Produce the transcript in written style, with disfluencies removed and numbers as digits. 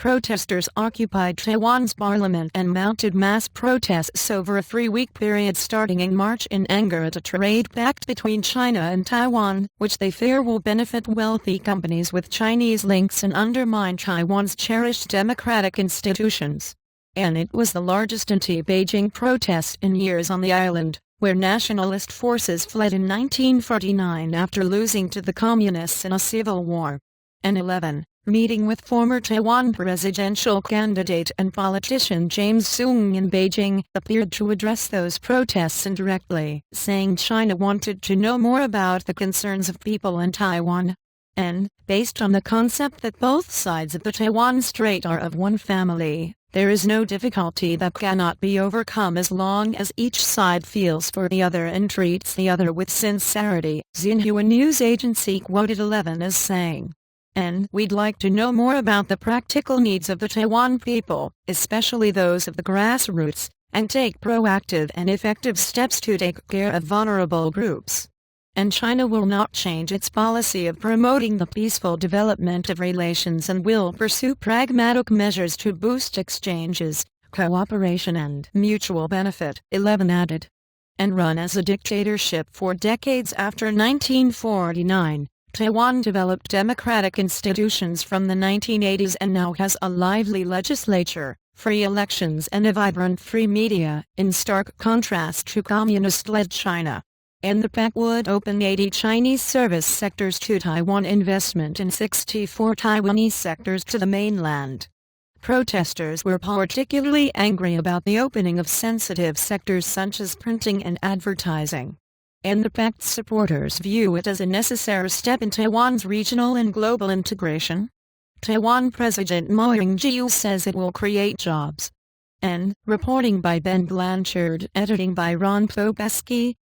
Protesters occupied Taiwan's parliament and mounted mass protests over a 3-week period starting in March in anger at a trade pact between China and Taiwan, which they fear will benefit wealthy companies with Chinese links and undermine Taiwan's cherished democratic institutions. And it was the largest anti-Beijing protest in years on the island, where nationalist forces fled in 1949 after losing to the communists in a civil war. And 11. Meeting with former Taiwan presidential candidate and politician James Soong in Beijing appeared to address those protests indirectly, saying China wanted to know more about the concerns of people in Taiwan. And, based on the concept that both sides of the Taiwan Strait are of one family, there is no difficulty that cannot be overcome as long as each side feels for the other and treats the other with sincerity, Xinhua news agency quoted 11 as saying. And we'd like to know more about the practical needs of the Taiwan people, especially those of the grassroots, and take proactive and effective steps to take care of vulnerable groups. And China will not change its policy of promoting the peaceful development of relations and will pursue pragmatic measures to boost exchanges, cooperation and mutual benefit, 11 added. And run as a dictatorship for decades after 1949. Taiwan developed democratic institutions from the 1980s and now has a lively legislature, free elections and a vibrant free media, in stark contrast to communist-led China. And the pact would open 80 Chinese service sectors to Taiwan investment and 64 Taiwanese sectors to the mainland. Protesters were particularly angry about the opening of sensitive sectors such as printing and advertising. And the pact's supporters view it as a necessary step in Taiwan's regional and global integration. Taiwan President Ying-jeou says it will create jobs. And, reporting by Ben Blanchard, editing by Ron Popeski,